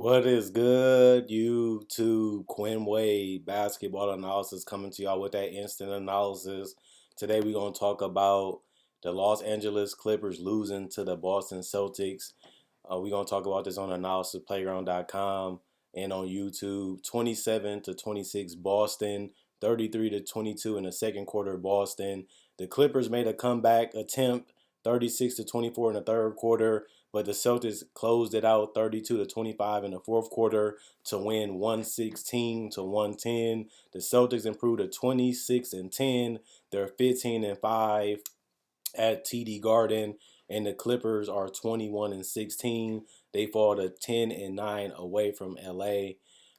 What is good, YouTube? Quinn Wade basketball analysis coming to y'all with that instant analysis. Today we're going to talk about the Los Angeles Clippers losing to the Boston Celtics. We're going to talk about this on analysisplayground.com and on YouTube. 27-26 Boston, 33-22 in the second quarter Boston. The Clippers made a comeback attempt, 36-24 in the third quarter, but the Celtics closed it out 32-25 in the fourth quarter to win 116-110. The Celtics improved to 26-10. They're 15-5 at TD Garden, and the Clippers are 21-16. They fall to 10-9 away from LA.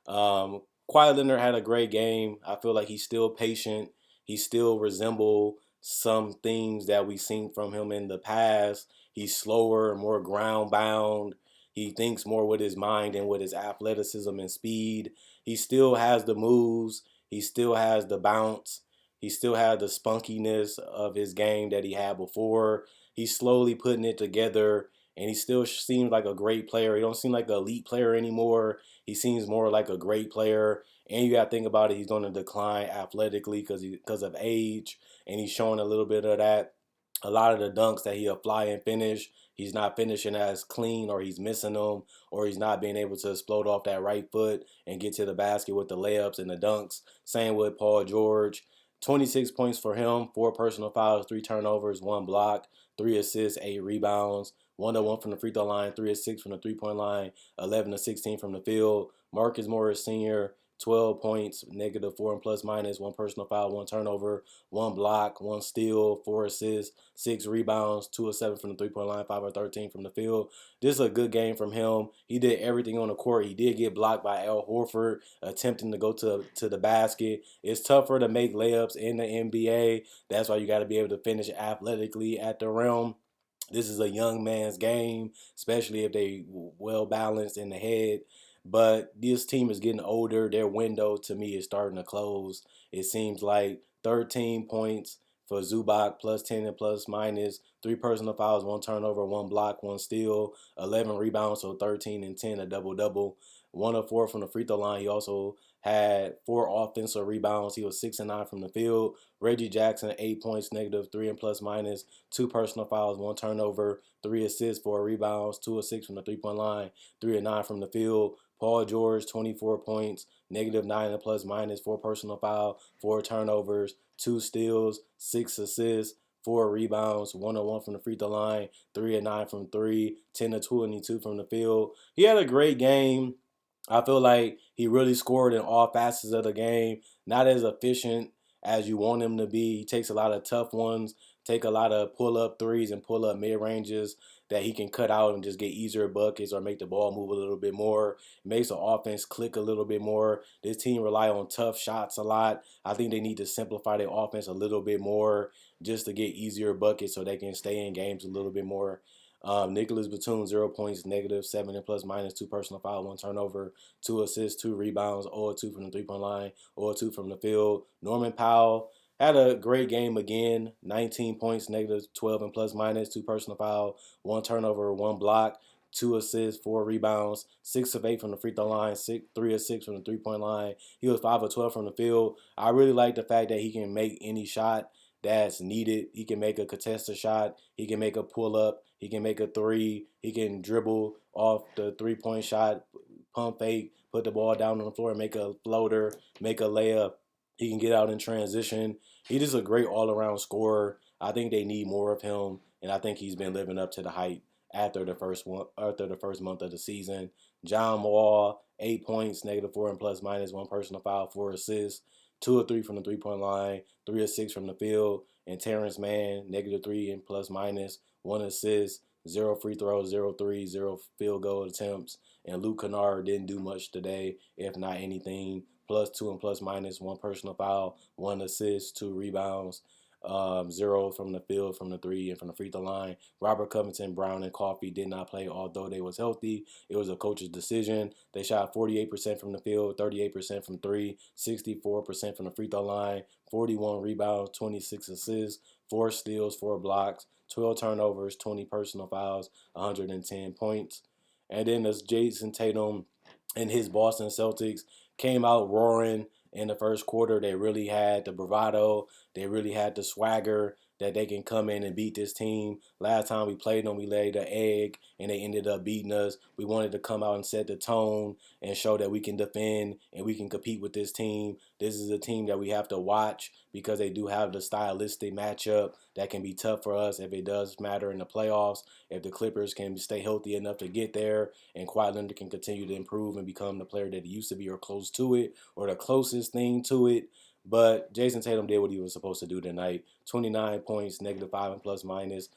Kawhi Leonard had a great game. I feel like he's still patient. He still resembles some things that we've seen from him in the past. He's slower, more ground bound. He thinks more with his mind and with his athleticism and speed. He still has the moves. He still has the bounce. He still had the spunkiness of his game that he had before. He's slowly putting it together, and he still seems like a great player. He don't seem like an elite player anymore. He seems more like a great player. And you got to think about it, he's going to decline athletically because of age, and he's showing a little bit of that. A lot of the dunks that he'll fly and finish, he's not finishing as clean, or he's missing them, or he's not being able to explode off that right foot and get to the basket with the layups and the dunks. Same with Paul George. 26 points for him, 4 personal fouls, 3 turnovers, 1 block, 3 assists, 8 rebounds, 1-1 from the free throw line, 3 of 6 from the 3-point line, 11 of 16 from the field. Marcus Morris Sr., 12 points, -4 and plus minus, 1 personal foul, 1 turnover, 1 block, 1 steal, 4 assists, 6 rebounds, 2 of 7 from the 3-point line, 5 of 13 from the field. This is a good game from him. He did everything on the court. He did get blocked by Al Horford attempting to go to the basket. It's tougher to make layups in the NBA. That's why you got to be able to finish athletically at the rim. This is a young man's game, especially if they well balanced in the head. But this team is getting older. Their window to me is starting to close. It seems like 13 points for Zubac, plus 10 and plus minus, 3 personal fouls, 1 turnover, 1 block, 1 steal, 11 rebounds, so 13 and 10, a double double. 1 of 4 from the free throw line. He also had 4 offensive rebounds. He was 6 and 9 from the field. Reggie Jackson, 8 points, -3 and plus minus, 2 personal fouls, 1 turnover, 3 assists, 4 rebounds, 2 of 6 from the 3-point line, 3 of 9 from the field. Paul George, 24 points, -9 and plus minus, 4 personal foul, 4 turnovers, 2 steals, 6 assists, 4 rebounds, 1-1 from the free throw line, 3 of 9 from three, 10 of 22 from the field. He had a great game. I feel like he really scored in all facets of the game. Not as efficient as you want him to be. He takes a lot of tough ones, take a lot of pull-up threes and pull-up mid-ranges that he can cut out and just get easier buckets or make the ball move a little bit more. It makes the offense click a little bit more. This team rely on tough shots a lot. I think they need to simplify their offense a little bit more just to get easier buckets so they can stay in games a little bit more. Nicholas Batum, 0 points, -7 and plus minus, 2 personal foul, 1 turnover, 2 assists, 2 rebounds, 0 of 2 from the 3-point line, 0 of 2 from the field. Norman Powell had a great game again, 19 points, -12 and plus minus, 2 personal foul, 1 turnover, 1 block, 2 assists, 4 rebounds, 6 of 8 from the free throw line, 3 of 6 from the 3-point line. He was 5 of 12 from the field. I really like the fact that he can make any shot that's needed. He can make a contested shot. He can make a pull up. He can make a three. He can dribble off the 3-point shot, pump fake, put the ball down on the floor, make a floater, make a layup. He can get out in transition. He just a great all around scorer. I think they need more of him, and I think he's been living up to the hype after the first month of the season. John Wall, 8 points, -4 and plus minus, 1 personal foul, 4 assists, 2 of 3 from the 3-point line, 3 of 6 from the field. And Terrence Mann, -3 and plus minus, 1 assist, 0 free throws, 0 threes, 0 field goal attempts. And Luke Kennard didn't do much today, if not anything. +2 and plus minus, 1 personal foul, 1 assist, 2 rebounds. 0 from the field, from the three, and from the free throw line. Robert Covington, Brown, and Coffey did not play, although they was healthy. It was a coach's decision. They shot 48% from the field, 38% from three, 64% from the free throw line, 41 rebounds, 26 assists, 4 steals, 4 blocks, 12 turnovers, 20 personal fouls, 110 points. And then there's Jason Tatum, and his Boston Celtics came out roaring in the first quarter. They really had the bravado. They really had the swagger that they can come in and beat this team. Last time we played them, we laid an egg and they ended up beating us. We wanted to come out and set the tone and show that we can defend and we can compete with this team. This is a team that we have to watch because they do have the stylistic matchup that can be tough for us if it does matter in the playoffs. If the Clippers can stay healthy enough to get there and Kawhi Leonard can continue to improve and become the player that he used to be or close to it or the closest thing to it. But Jason Tatum did what he was supposed to do tonight. 29 points, -5 and plus minus,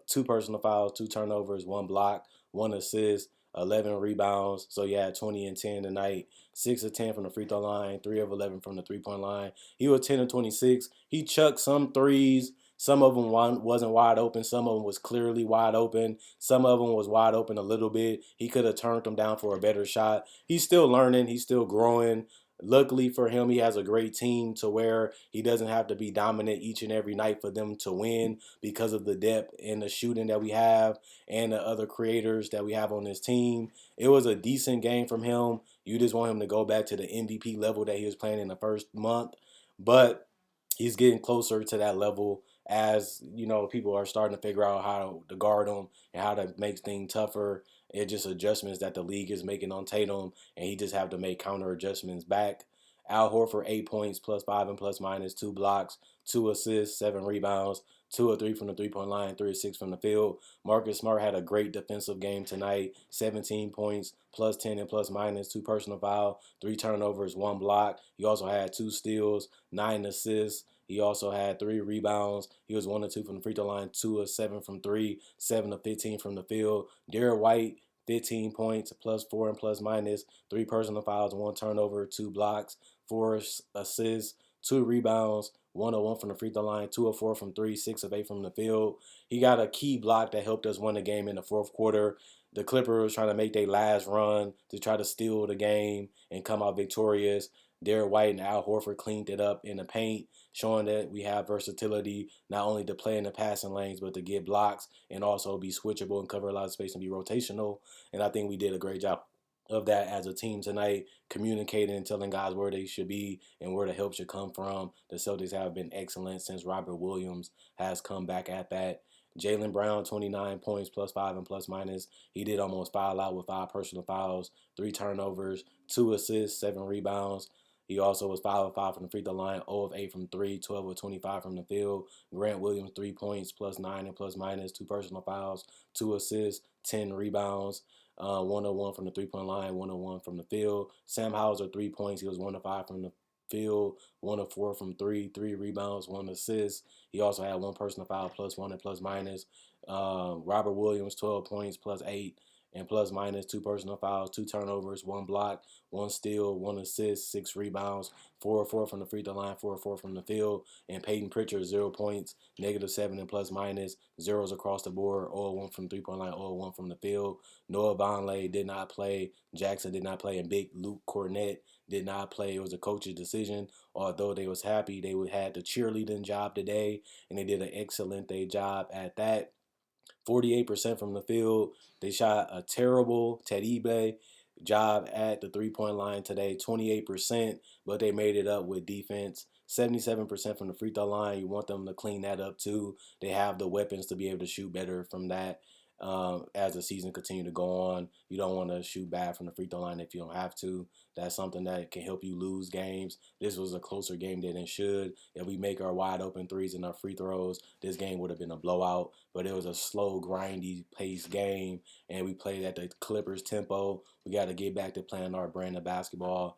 two personal fouls, two turnovers, one block, one assist, 11 rebounds. So yeah, 20 and 10 tonight. 6 of 10 from the free throw line, 3 of 11 from the 3-point line. He was 10 of 26. He chucked some threes. Some of them wasn't wide open. Some of them was clearly wide open. Some of them was wide open a little bit. He could have turned them down for a better shot. He's still learning. He's still growing. Luckily for him, he has a great team to where he doesn't have to be dominant each and every night for them to win because of the depth and the shooting that we have and the other creators that we have on this team. It was a decent game from him. You just want him to go back to the MVP level that he was playing in the first month. But he's getting closer to that level as people are starting to figure out how to guard him and how to make things tougher. It's just adjustments that the league is making on Tatum, and he just have to make counter adjustments back. Al Horford 8 points, +5 and plus minus, 2 blocks, 2 assists, 7 rebounds, 2 of 3 from the 3-point line, 3 of 6 from the field. Marcus Smart had a great defensive game tonight. 17 points, +10 and plus minus, 2 personal foul, 3 turnovers, 1 block. He also had 2 steals, 9 assists. He also had 3 rebounds. He was 1 of 2 from the free throw line, 2 of 7 from three, 7 of 15 from the field. Derek White, 15 points, +4 and plus minus, 3 personal fouls, 1 turnover, 2 blocks, 4 assists, 2 rebounds, 1 of 1 from the free throw line, 2 of 4 from three, 6 of 8 from the field. He got a key block that helped us win the game in the fourth quarter. The Clippers was trying to make their last run to try to steal the game and come out victorious. Derek White and Al Horford cleaned it up in the paint, showing that we have versatility not only to play in the passing lanes, but to get blocks and also be switchable and cover a lot of space and be rotational. And I think we did a great job of that as a team tonight, communicating and telling guys where they should be and where the help should come from. The Celtics have been excellent since Robert Williams has come back at that. Jaylen Brown, 29 points, +5 and plus minus. He did almost foul out with 5 personal fouls, 3 turnovers, 2 assists, 7 rebounds. He also was 5 of 5 from the free throw line, 0 of 8 from three, 12 of 25 from the field. Grant Williams, 3 points, +9 and plus minus, 2 personal fouls, 2 assists, 10 rebounds. 101 from the 3-point line, 101 from the field. Sam Hauser, 3 points. He was 1 of 5 from the field, 1 of 4 from three, 3 rebounds, 1 assist. He also had 1 personal foul, +1 and plus minus. Robert Williams, 12 points, +8 and plus minus, 2 personal fouls, 2 turnovers, 1 block, 1 steal, 1 assist, 6 rebounds, 4 of 4 from the free throw line, 4 of 4 from the field. And Peyton Pritchard, 0 points, -7 and plus minus, zeros across the board, 0 of 1 from 3-point line, 0 of 1 from the field. Noah Vonleh did not play. Jackson did not play, and Big Luke Cornett did not play. It was a coach's decision. Although they was happy, they had the cheerleading job today, and they did an excellent day job at that. 48% from the field. They shot a terrible Tedibe job at the 3-point line today, 28%, but they made it up with defense. 77% from the free throw line. You want them to clean that up too. They have the weapons to be able to shoot better from that. As the season continue to go on, you don't want to shoot bad from the free throw line if you don't have to. That's something that can help you lose games. This was a closer game than it should. If we make our wide open threes and our free throws, this game would have been a blowout. But it was a slow, grindy paced game, and we played at the Clippers tempo. We got to get back to playing our brand of basketball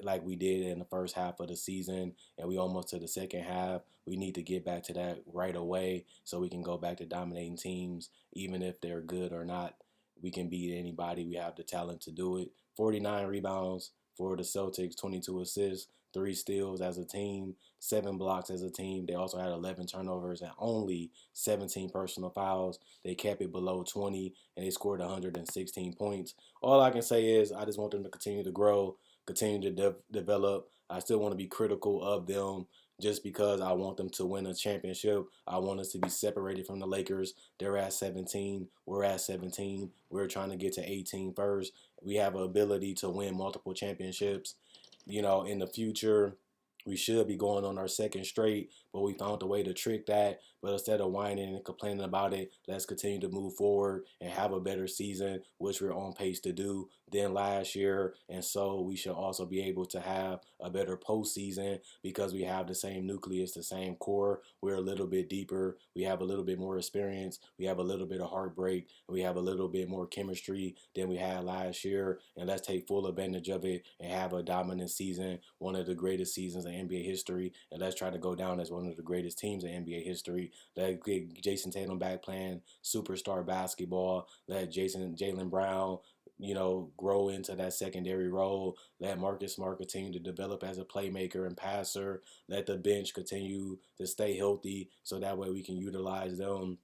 like we did in the first half of the season, and we almost to the second half. We need to get back to that right away so we can go back to dominating teams, even if they're good or not. We can beat anybody. We have the talent to do it. 49 rebounds for the Celtics, 22 assists, 3 steals as a team, 7 blocks as a team. They also had 11 turnovers and only 17 personal fouls. They kept it below 20, and they scored 116 points. All I can say is I just want them to continue to grow, continue to develop. I still want to be critical of them just because I want them to win a championship. I want us to be separated from the Lakers. They're at 17. We're at 17. We're trying to get to 18 first. We have an ability to win multiple championships. In the future, we should be going on our second straight, but we found a way to trick that. But instead of whining and complaining about it, let's continue to move forward and have a better season, which we're on pace to do than last year. And so we should also be able to have a better postseason because we have the same nucleus, the same core. We're a little bit deeper. We have a little bit more experience. We have a little bit of heartbreak. We have a little bit more chemistry than we had last year. And let's take full advantage of it and have a dominant season, one of the greatest seasons in NBA history, and let's try to go down as one of the greatest teams in NBA history. Let get Jason Tatum back playing superstar basketball. Let Jaylen Brown, grow into that secondary role. Let Marcus Smart continue to develop as a playmaker and passer. Let the bench continue to stay healthy so that way we can utilize them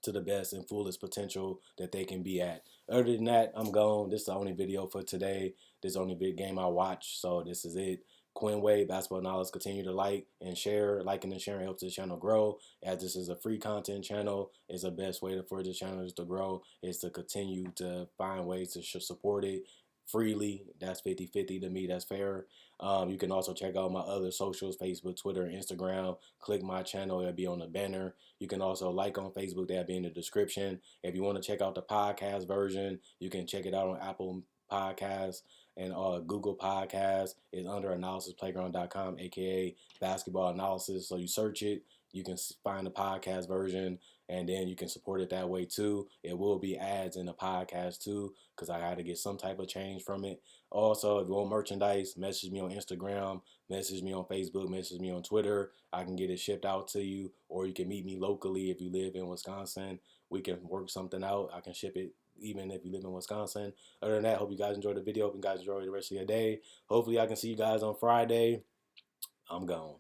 to the best and fullest potential that they can be at. Other than that, I'm gone. This is the only video for today. This is the only big game I watch, so this is it. Quinn Wade, Basketball Knowledge. Continue to like and share. Liking and sharing helps the channel grow. As this is a free content channel, it's the best way for the channel to grow is to continue to find ways to support it freely. That's 50-50 to me. That's fair. You can also check out my other socials, Facebook, Twitter, and Instagram. Click my channel. It'll be on the banner. You can also like on Facebook. That'll be in the description. If you want to check out the podcast version, you can check it out on Apple Podcasts and Google Podcasts. Is under analysisplayground.com, aka basketball analysis. So you search it, you can find the podcast version, and then you can support it that way too. It will be ads in the podcast too, because I got to get some type of change from it. Also, if you want merchandise, message me on Instagram, message me on Facebook, message me on Twitter. I can get it shipped out to you, or you can meet me locally if you live in Wisconsin. We can work something out. I can ship it even if you live in Wisconsin. Other than that, hope you guys enjoyed the video. Hope you guys enjoy the rest of your day. Hopefully I can see you guys on Friday. I'm gone.